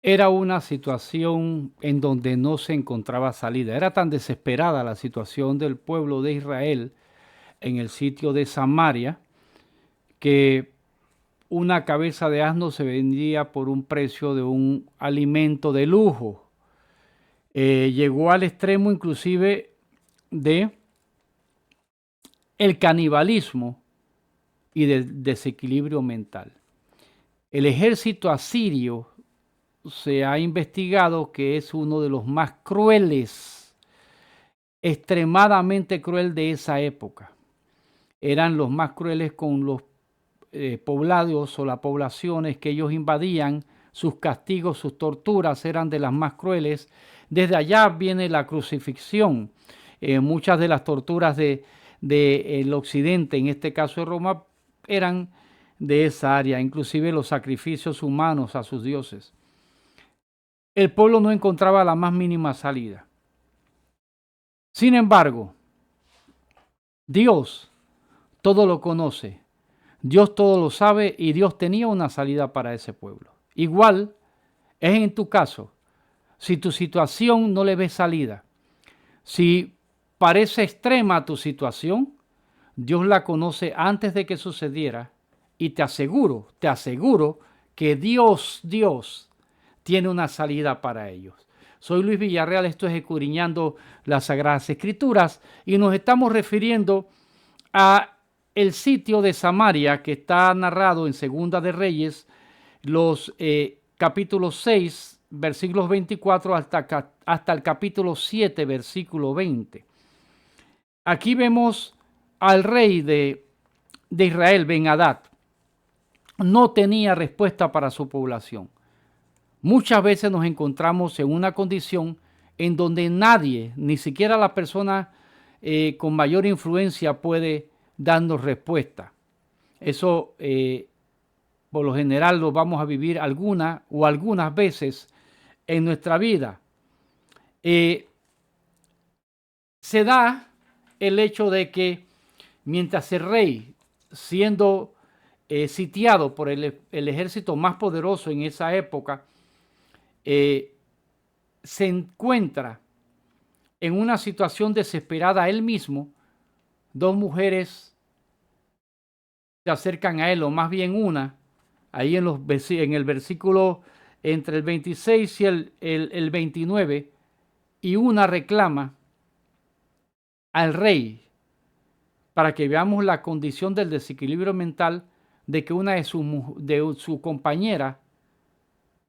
Era una situación en donde no se encontraba salida. Era tan desesperada la situación del pueblo de Israel en el sitio de Samaria que una cabeza de asno se vendía por un precio de un alimento de lujo. Llegó al extremo inclusive de el canibalismo y del desequilibrio mental. El ejército asirio se ha investigado que es uno de los más crueles, extremadamente cruel de esa época. Eran los más crueles con los poblados o las poblaciones que ellos invadían. Sus castigos, sus torturas eran de las más crueles. Desde allá viene la crucifixión. Muchas de las torturas el occidente, en este caso de Roma, eran de esa área, inclusive los sacrificios humanos a sus dioses. El pueblo no encontraba la más mínima salida. Sin embargo, Dios todo lo conoce, Dios todo lo sabe y Dios tenía una salida para ese pueblo. Igual es en tu caso. Si tu situación no le ves salida, si parece extrema tu situación, Dios la conoce antes de que sucediera y te aseguro que Dios tiene una salida para ellos. Soy Luis Villarreal, esto es Escudriñando las Sagradas Escrituras y nos estamos refiriendo a el sitio de Samaria que está narrado en Segunda de Reyes, los capítulos 6, versículos 24 hasta el capítulo 7, versículo 20. Aquí vemos al rey de Israel, Ben-Hadad. No tenía respuesta para su población. Muchas veces nos encontramos en una condición en donde nadie, ni siquiera la persona con mayor influencia puede darnos respuesta. Eso por lo general lo vamos a vivir alguna o algunas veces en nuestra vida. Se da el hecho de que mientras el rey, siendo sitiado por el ejército más poderoso en esa época, se encuentra en una situación desesperada él mismo, dos mujeres se acercan a él, o más bien una, ahí en el versículo entre el 26 y el 29, y una reclama al rey para que veamos la condición del desequilibrio mental de que una de su compañera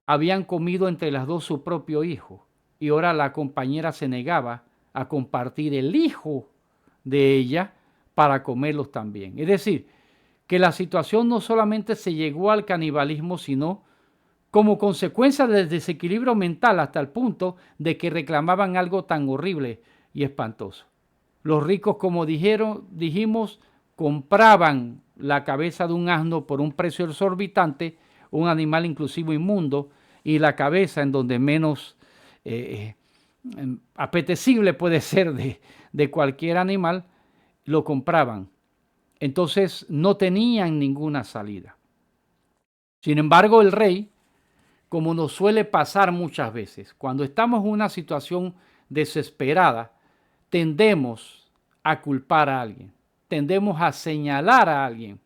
habían comido entre las dos su propio hijo y ahora la compañera se negaba a compartir el hijo de ella para comerlos también. Es decir, que la situación no solamente se llegó al canibalismo, sino como consecuencia del desequilibrio mental hasta el punto de que reclamaban algo tan horrible y espantoso. Los ricos, como dijimos, compraban la cabeza de un asno por un precio exorbitante, un animal inclusive inmundo, y la cabeza en donde menos eh, apetecible puede ser de cualquier animal, lo compraban. Entonces no tenían ninguna salida. Sin embargo, el rey, como nos suele pasar muchas veces, cuando estamos en una situación desesperada, tendemos a culpar a alguien, tendemos a señalar a alguien.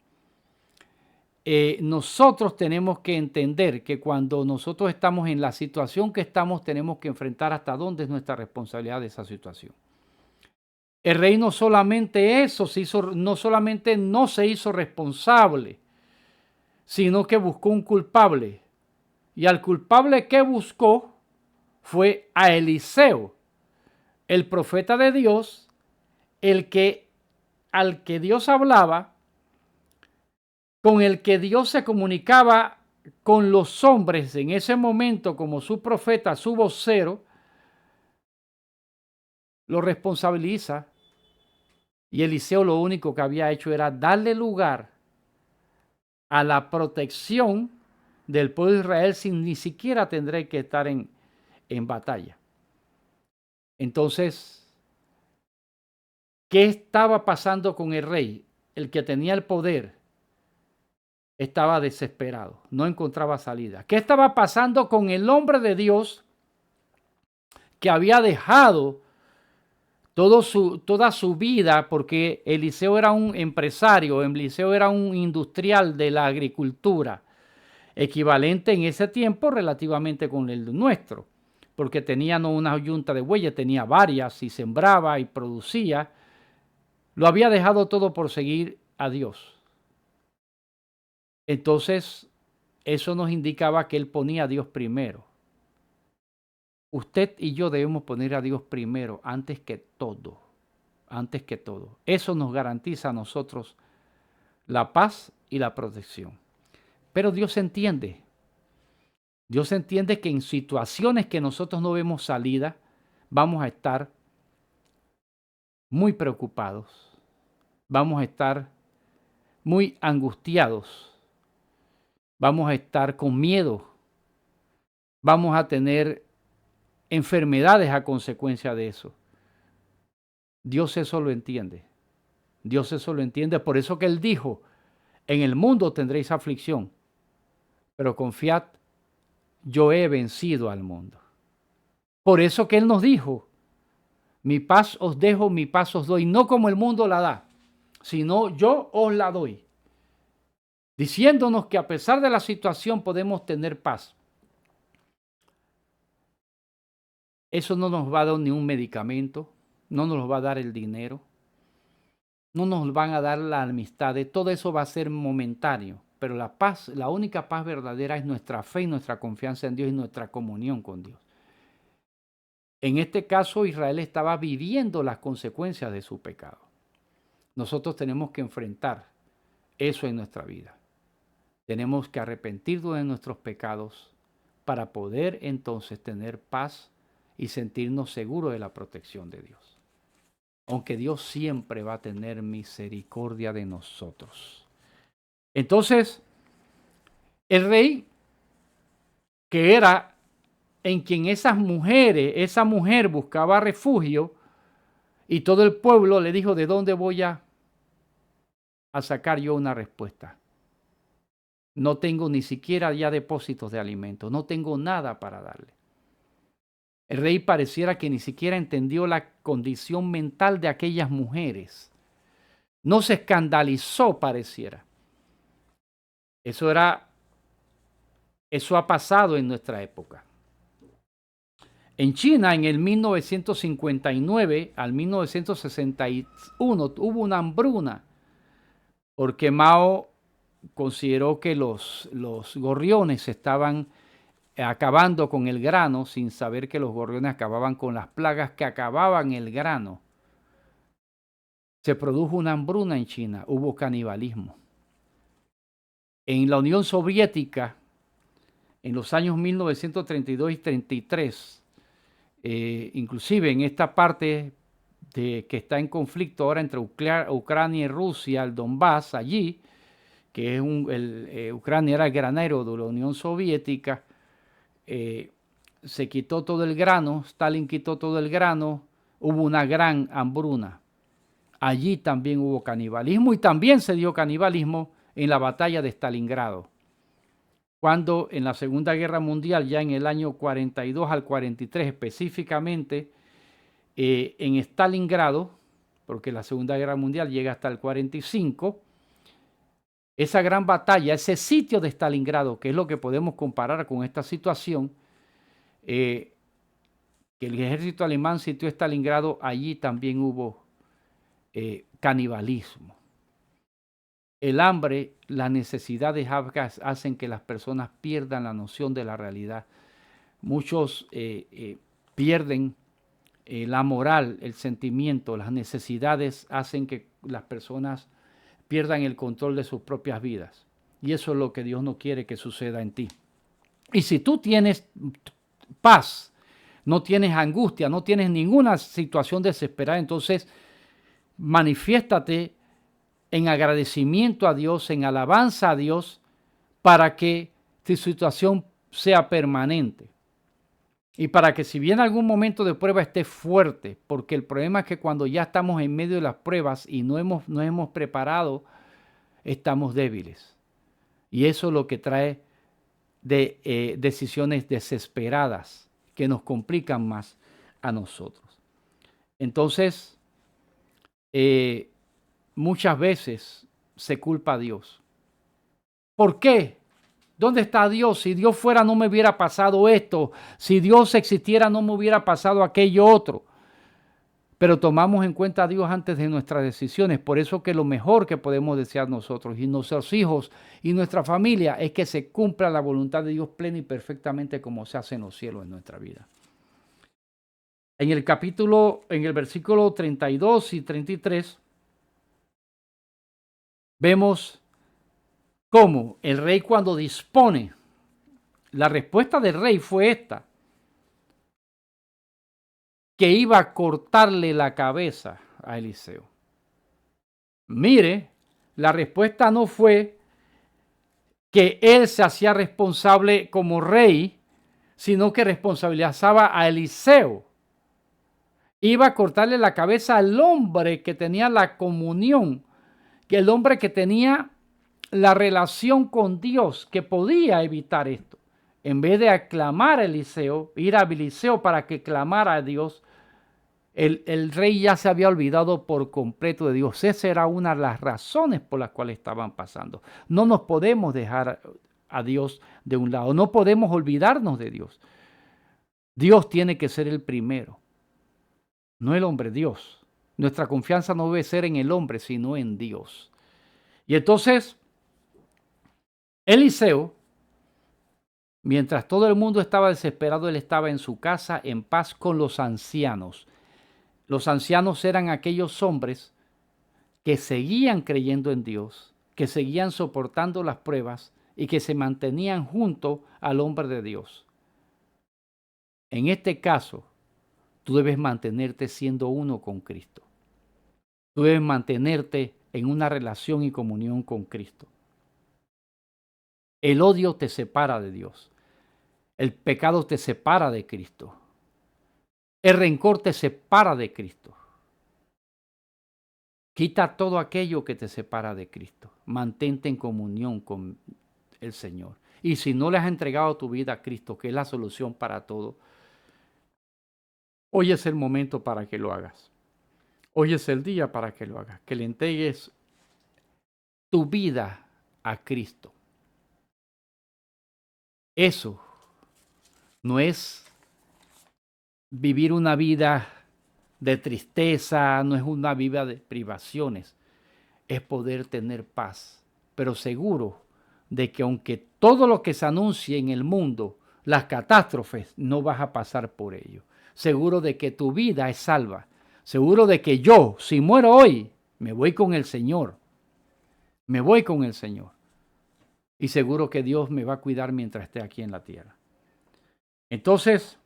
Nosotros tenemos que entender que cuando nosotros estamos en la situación que estamos, tenemos que enfrentar hasta dónde es nuestra responsabilidad de esa situación. El rey no solamente eso, no solamente no se hizo responsable, sino que buscó un culpable. Y al culpable que buscó fue a Eliseo, el profeta de Dios, al que Dios hablaba, con el que Dios se comunicaba con los hombres en ese momento como su profeta, su vocero, lo responsabiliza. Y Eliseo lo único que había hecho era darle lugar a la protección del pueblo de Israel sin ni siquiera tendré que estar en batalla. Entonces, ¿qué estaba pasando con el rey? El que tenía el poder estaba desesperado, no encontraba salida. ¿Qué estaba pasando con el hombre de Dios que había dejado toda su vida? Porque Eliseo era un empresario, Eliseo era un industrial de la agricultura, equivalente en ese tiempo relativamente con el nuestro, porque tenía no una yunta de bueyes, tenía varias y sembraba y producía. Lo había dejado todo por seguir a Dios. Entonces, eso nos indicaba que él ponía a Dios primero. Usted y yo debemos poner a Dios primero, antes que todo. Antes que todo. Eso nos garantiza a nosotros la paz y la protección. Pero Dios entiende. Dios entiende que en situaciones que nosotros no vemos salida, vamos a estar muy preocupados. Vamos a estar muy angustiados. Vamos a estar con miedo. Vamos a tener enfermedades a consecuencia de eso. Dios eso lo entiende. Dios eso lo entiende. Por eso que Él dijo, en el mundo tendréis aflicción, pero confiad, yo he vencido al mundo. Por eso que Él nos dijo, mi paz os dejo, mi paz os doy, no como el mundo la da, sino yo os la doy. Diciéndonos que a pesar de la situación podemos tener paz. Eso no nos va a dar ni un medicamento, no nos va a dar el dinero, no nos van a dar la amistad, todo eso va a ser momentáneo, pero la paz, la única paz verdadera es nuestra fe y nuestra confianza en Dios y nuestra comunión con Dios. En este caso, Israel estaba viviendo las consecuencias de su pecado. Nosotros tenemos que enfrentar eso en nuestra vida. Tenemos que arrepentirnos de nuestros pecados para poder entonces tener paz y sentirnos seguros de la protección de Dios. Aunque Dios siempre va a tener misericordia de nosotros. Entonces, el rey, que era en quien esa mujer buscaba refugio, y todo el pueblo le dijo, ¿de dónde voy a sacar yo una respuesta? No tengo ni siquiera ya depósitos de alimentos, no tengo nada para darle. El rey pareciera que ni siquiera entendió la condición mental de aquellas mujeres. No se escandalizó, pareciera. Eso ha pasado en nuestra época. En China, en el 1959 al 1961, hubo una hambruna, porque Mao consideró que los gorriones estaban acabando con el grano, sin saber que los gorriones acababan con las plagas que acababan el grano. Se produjo una hambruna en China, hubo canibalismo. En la Unión Soviética, en los años 1932 y 33, inclusive en esta parte que está en conflicto ahora entre Ucrania y Rusia, el Donbass, allí, que es Ucrania era el granero de la Unión Soviética, se quitó todo el grano, Stalin quitó todo el grano, hubo una gran hambruna. Allí también hubo canibalismo y también se dio canibalismo en la batalla de Stalingrado. Cuando en la Segunda Guerra Mundial, ya en el año 42 al 43 específicamente, en Stalingrado, porque la Segunda Guerra Mundial llega hasta el 45, esa gran batalla, ese sitio de Stalingrado, que es lo que podemos comparar con esta situación, que el ejército alemán sitió Stalingrado, allí también hubo canibalismo. El hambre, las necesidades hacen que las personas pierdan la noción de la realidad. Muchos pierden la moral, el sentimiento, las necesidades hacen que las personas pierdan el control de sus propias vidas. Y eso es lo que Dios no quiere que suceda en ti. Y si tú tienes paz, no tienes angustia, no tienes ninguna situación desesperada, entonces manifiéstate en agradecimiento a Dios, en alabanza a Dios, para que tu situación sea permanente. Y para que si viene algún momento de prueba esté fuerte, porque el problema es que cuando ya estamos en medio de las pruebas y no hemos preparado, estamos débiles. Y eso es lo que trae de decisiones desesperadas que nos complican más a nosotros. Entonces, muchas veces se culpa a Dios. ¿Por qué? ¿Dónde está Dios? Si Dios fuera no me hubiera pasado esto. Si Dios existiera no me hubiera pasado aquello otro. Pero tomamos en cuenta a Dios antes de nuestras decisiones. Por eso que lo mejor que podemos desear nosotros y nuestros hijos y nuestra familia es que se cumpla la voluntad de Dios plena y perfectamente como se hace en los cielos en nuestra vida. En el versículo 32 y 33, vemos cómo el rey cuando dispone, la respuesta del rey fue esta, que iba a cortarle la cabeza a Eliseo. Mire, la respuesta no fue que él se hacía responsable como rey, sino que responsabilizaba a Eliseo. Iba a cortarle la cabeza al hombre que tenía la comunión, que el hombre que tenía la relación con Dios, que podía evitar esto. En vez de aclamar a Eliseo, ir a Eliseo para que clamara a Dios, el rey ya se había olvidado por completo de Dios. Esa era una de las razones por las cuales estaban pasando. No nos podemos dejar a Dios de un lado. No podemos olvidarnos de Dios. Dios tiene que ser el primero, no el hombre, Dios. Nuestra confianza no debe ser en el hombre, sino en Dios. Y entonces, Eliseo, mientras todo el mundo estaba desesperado, él estaba en su casa en paz con los ancianos. Los ancianos eran aquellos hombres que seguían creyendo en Dios, que seguían soportando las pruebas y que se mantenían junto al hombre de Dios. En este caso, tú debes mantenerte siendo uno con Cristo. Tú debes mantenerte en una relación y comunión con Cristo. El odio te separa de Dios. El pecado te separa de Cristo. El rencor te separa de Cristo. Quita todo aquello que te separa de Cristo. Mantente en comunión con el Señor. Y si no le has entregado tu vida a Cristo, que es la solución para todo, hoy es el momento para que lo hagas. Hoy es el día para que lo hagas. Que le entregues tu vida a Cristo. Eso no es vivir una vida de tristeza, no es una vida de privaciones, es poder tener paz, pero seguro de que aunque todo lo que se anuncie en el mundo, las catástrofes, no vas a pasar por ello. Seguro de que tu vida es salva. Seguro de que yo, si muero hoy, me voy con el Señor. Me voy con el Señor. Y seguro que Dios me va a cuidar mientras esté aquí en la tierra. Entonces,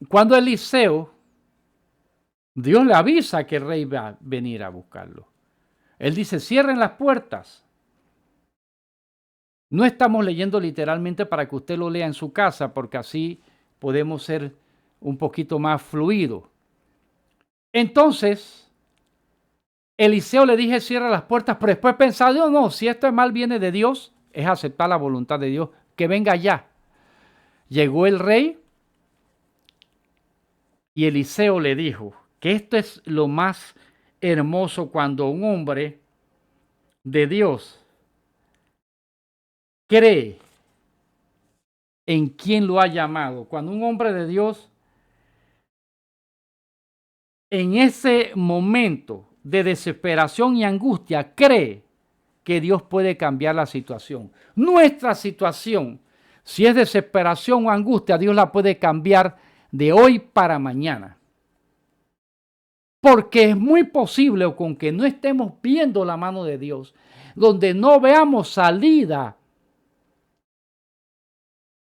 cuando Eliseo, Dios le avisa que el rey va a venir a buscarlo. Él dice, cierren las puertas. No estamos leyendo literalmente para que usted lo lea en su casa, porque así podemos ser un poquito más fluidos. Entonces, Eliseo le dije, cierra las puertas, pero después pensaba, Dios, no, si esto mal viene de Dios, es aceptar la voluntad de Dios, que venga ya. Llegó el rey y Eliseo le dijo que esto es lo más hermoso cuando un hombre de Dios cree en quien lo ha llamado. Cuando un hombre de Dios en ese momento de desesperación y angustia cree que Dios puede cambiar la situación. Nuestra situación, si es desesperación o angustia, Dios la puede cambiar de hoy para mañana. Porque es muy posible, o con que no estemos viendo la mano de Dios, donde no veamos salida,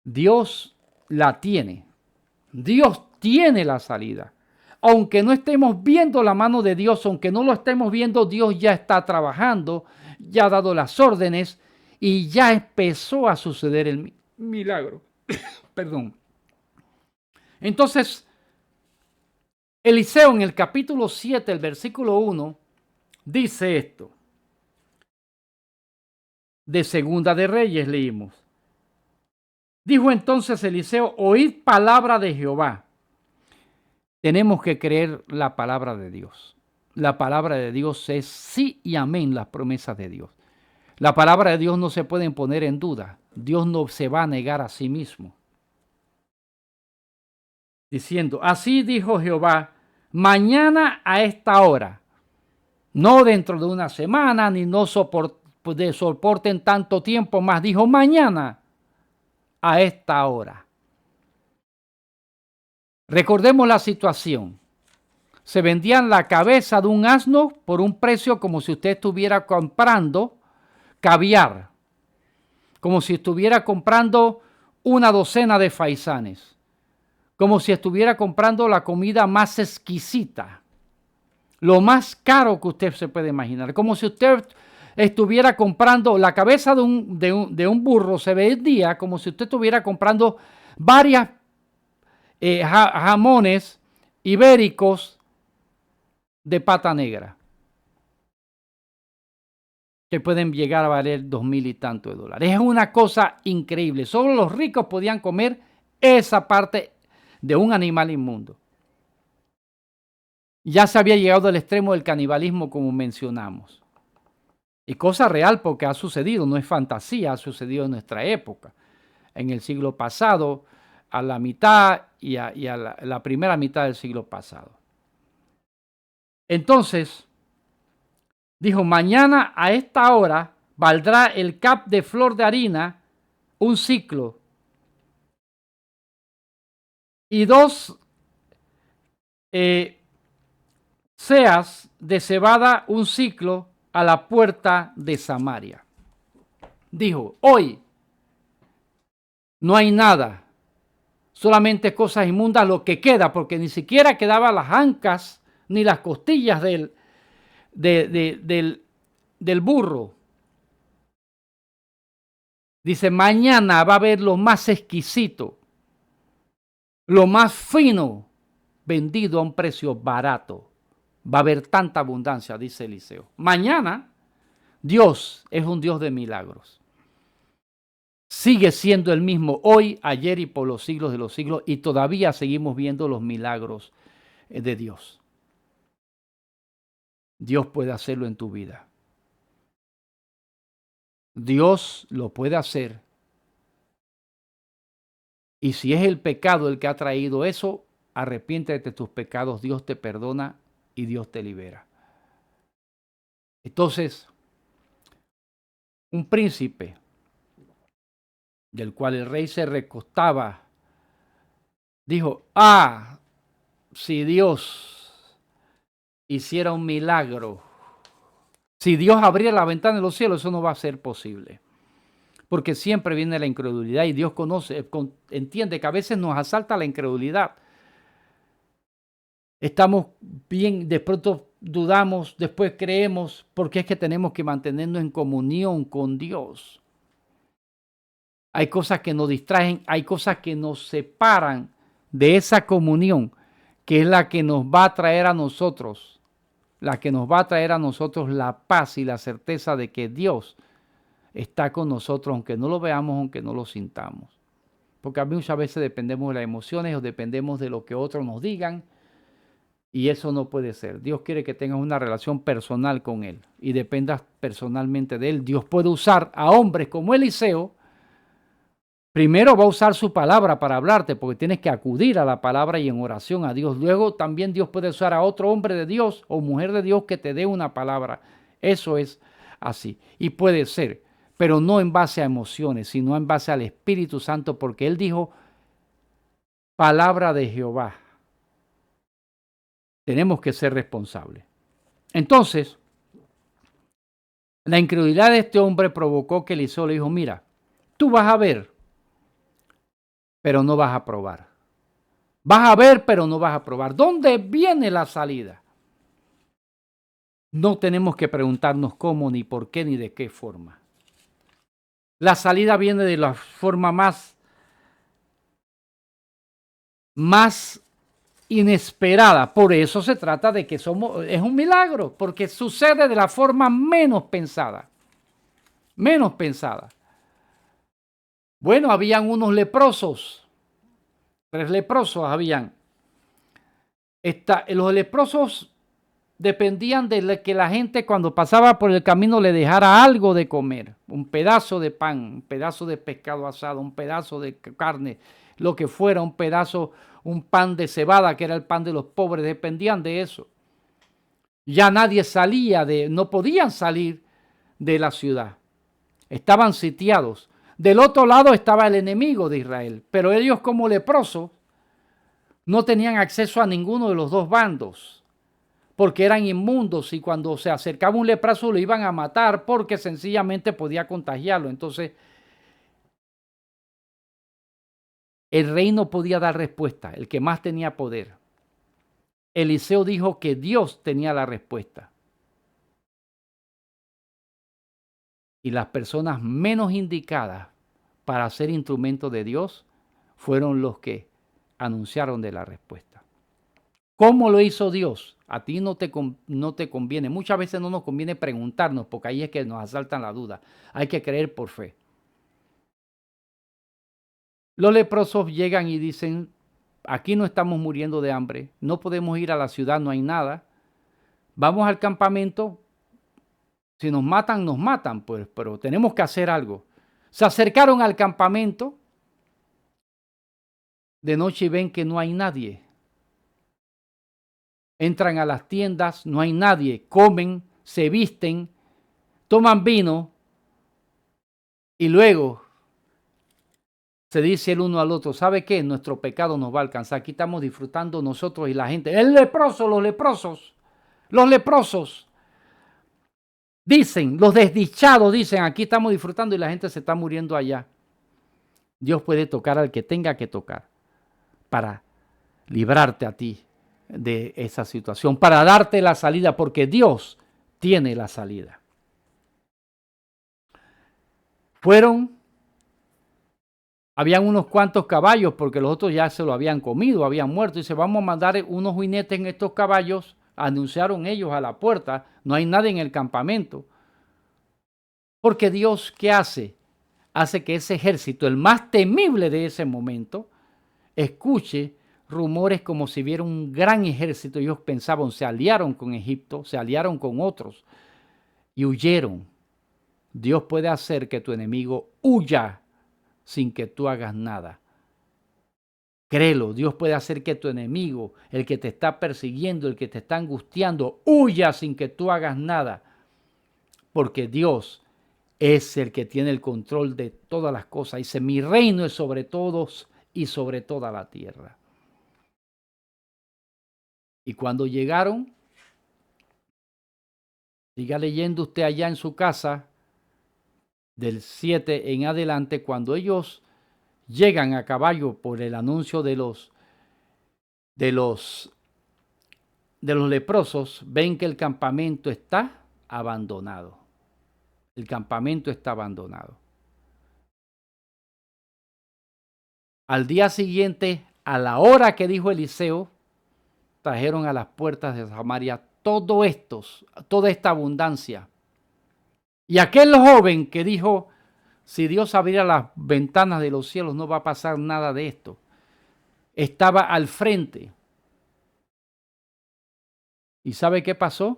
Dios la tiene. Dios tiene la salida. Aunque no estemos viendo la mano de Dios, aunque no lo estemos viendo, Dios ya está trabajando, ya ha dado las órdenes y ya empezó a suceder el milagro. Perdón. Entonces, Eliseo en el capítulo 7, el versículo 1, dice esto. de Segunda de Reyes leímos. Dijo entonces Eliseo, oíd palabra de Jehová. Tenemos que creer la palabra de Dios. La palabra de Dios es sí y amén, las promesas de Dios. La palabra de Dios no se puede poner en duda. Dios no se va a negar a sí mismo. Diciendo, así dijo Jehová, mañana a esta hora, no dentro de una semana, ni no soporten tanto tiempo más, dijo mañana a esta hora. Recordemos la situación. Se vendían la cabeza de un asno por un precio como si usted estuviera comprando caviar, como si estuviera comprando una docena de faisanes, como si estuviera comprando la comida más exquisita, lo más caro que usted se puede imaginar, como si usted estuviera comprando la cabeza de un burro, se vendía como si usted estuviera comprando varias jamones ibéricos de pata negra, que pueden llegar a valer 2,000 y tanto de dólares. Es una cosa increíble. Solo los ricos podían comer esa parte de un animal inmundo. Ya se había llegado al extremo del canibalismo, como mencionamos. Y cosa real porque ha sucedido, no es fantasía, ha sucedido en nuestra época. En el siglo pasado, a la mitad y a la primera mitad del siglo pasado. Entonces, dijo, mañana a esta hora valdrá el cap de flor de harina un ciclo y 2 seas de cebada un ciclo a la puerta de Samaria. Dijo, hoy no hay nada, solamente cosas inmundas lo que queda, porque ni siquiera quedaban las ancas ni las costillas del burro. Dice, mañana va a haber lo más exquisito, lo más fino, vendido a un precio barato. Va a haber tanta abundancia, dice Eliseo. Mañana, Dios es un Dios de milagros. Sigue siendo el mismo hoy, ayer y por los siglos de los siglos, y todavía seguimos viendo los milagros de Dios. Dios puede hacerlo en tu vida. Dios lo puede hacer. Y si es el pecado el que ha traído eso, arrepiéntete de tus pecados, Dios te perdona y Dios te libera. Entonces, un príncipe del cual el rey se recostaba, dijo, si Dios hiciera un milagro, si Dios abriera la ventana de los cielos, eso no va a ser posible. Porque siempre viene la incredulidad y Dios entiende que a veces nos asalta la incredulidad. Estamos bien, de pronto dudamos, después creemos, porque es que tenemos que mantenernos en comunión con Dios. Hay cosas que nos distraen, hay cosas que nos separan de esa comunión, que es la que nos va a traer a nosotros, la paz y la certeza de que Dios está con nosotros, aunque no lo veamos, aunque no lo sintamos. Porque a mí muchas veces dependemos de las emociones o dependemos de lo que otros nos digan, y eso no puede ser. Dios quiere que tengas una relación personal con Él y dependas personalmente de Él. Dios puede usar a hombres como Eliseo. Primero va a usar su palabra para hablarte, porque tienes que acudir a la palabra y en oración a Dios. Luego también Dios puede usar a otro hombre de Dios o mujer de Dios que te dé una palabra. Eso es así. Y puede ser, pero no en base a emociones, sino en base al Espíritu Santo, porque Él dijo, palabra de Jehová. Tenemos que ser responsables. Entonces, la incredulidad de este hombre provocó que Eliseo le dijo, mira, tú vas a ver, pero no vas a probar. Vas a ver, pero no vas a probar. ¿Dónde viene la salida? No tenemos que preguntarnos cómo, ni por qué, ni de qué forma. La salida viene de la forma más inesperada. Por eso se trata de que es un milagro, porque sucede de la forma menos pensada. menos pensada. Bueno, habían unos leprosos, 3 leprosos habían. Los leprosos dependían de que la gente cuando pasaba por el camino le dejara algo de comer, un pedazo de pan, un pedazo de pescado asado, un pedazo de carne, lo que fuera, un pan de cebada, que era el pan de los pobres, dependían de eso. Ya nadie no podían salir de la ciudad. Estaban sitiados. Del otro lado estaba el enemigo de Israel, pero ellos como leprosos no tenían acceso a ninguno de los dos bandos, porque eran inmundos y cuando se acercaba un leproso lo iban a matar porque sencillamente podía contagiarlo. Entonces, el rey no podía dar respuesta, el que más tenía poder. Eliseo dijo que Dios tenía la respuesta. Y las personas menos indicadas para ser instrumentos de Dios fueron los que anunciaron de la respuesta. ¿Cómo lo hizo Dios? A ti no te conviene. Muchas veces no nos conviene preguntarnos porque ahí es que nos asaltan la duda. Hay que creer por fe. Los leprosos llegan y dicen, aquí no estamos muriendo de hambre, no podemos ir a la ciudad, no hay nada. Vamos al campamento. Si nos matan, pues, pero tenemos que hacer algo. Se acercaron al campamento de noche y ven que no hay nadie. Entran a las tiendas, no hay nadie. Comen, se visten, toman vino y luego se dice el uno al otro, ¿sabe qué? Nuestro pecado nos va a alcanzar. Aquí estamos disfrutando nosotros y la gente. El leproso, los leprosos. Dicen, los desdichados dicen, aquí estamos disfrutando y la gente se está muriendo allá. Dios puede tocar al que tenga que tocar para librarte a ti de esa situación, para darte la salida, porque Dios tiene la salida. Habían unos cuantos caballos porque los otros ya se lo habían comido, habían muerto. Dice, vamos a mandar unos jinetes en estos caballos. Anunciaron ellos a la puerta, no hay nadie en el campamento. Porque Dios, ¿qué hace? Hace que ese ejército, el más temible de ese momento, escuche rumores como si viera un gran ejército. Ellos pensaban, se aliaron con Egipto, se aliaron con otros y huyeron. Dios puede hacer que tu enemigo huya sin que tú hagas nada. Créelo, Dios puede hacer que tu enemigo, el que te está persiguiendo, el que te está angustiando, huya sin que tú hagas nada. Porque Dios es el que tiene el control de todas las cosas. Dice, mi reino es sobre todos y sobre toda la tierra. Y cuando llegaron, siga leyendo usted allá en su casa, del 7 en adelante, cuando ellos llegan a caballo por el anuncio de los leprosos, ven que el campamento está abandonado. El campamento está abandonado. Al día siguiente, a la hora que dijo Eliseo, trajeron a las puertas de Samaria toda esta abundancia. Y aquel joven que dijo, si Dios abriera las ventanas de los cielos no va a pasar nada de esto, estaba al frente. ¿Y sabe qué pasó?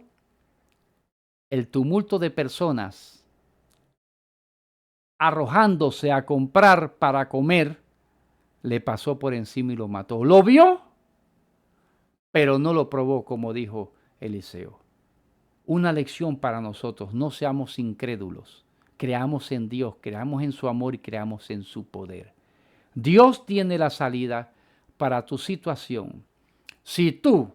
El tumulto de personas arrojándose a comprar para comer le pasó por encima y lo mató. Lo vio, pero no lo probó, como dijo Eliseo. Una lección para nosotros: no seamos incrédulos, creamos en Dios, creamos en su amor y creamos en su poder. Dios tiene la salida para tu situación. Si tú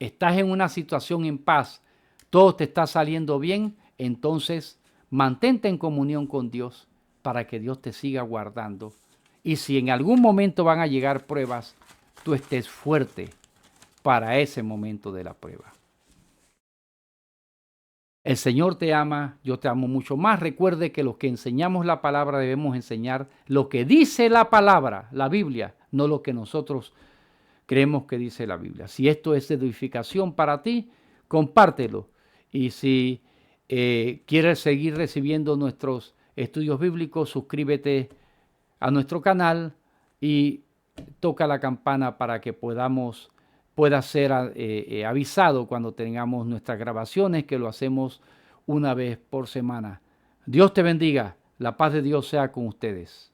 estás en una situación en paz, todo te está saliendo bien, entonces mantente en comunión con Dios para que Dios te siga guardando. Y si en algún momento van a llegar pruebas, tú estés fuerte para ese momento de la prueba. El Señor te ama, yo te amo mucho más. Recuerde que los que enseñamos la palabra debemos enseñar lo que dice la palabra, la Biblia, no lo que nosotros creemos que dice la Biblia. Si esto es edificación para ti, compártelo. Y si quieres seguir recibiendo nuestros estudios bíblicos, suscríbete a nuestro canal y toca la campana para que pueda ser avisado cuando tengamos nuestras grabaciones, que lo hacemos una vez por semana. Dios te bendiga. La paz de Dios sea con ustedes.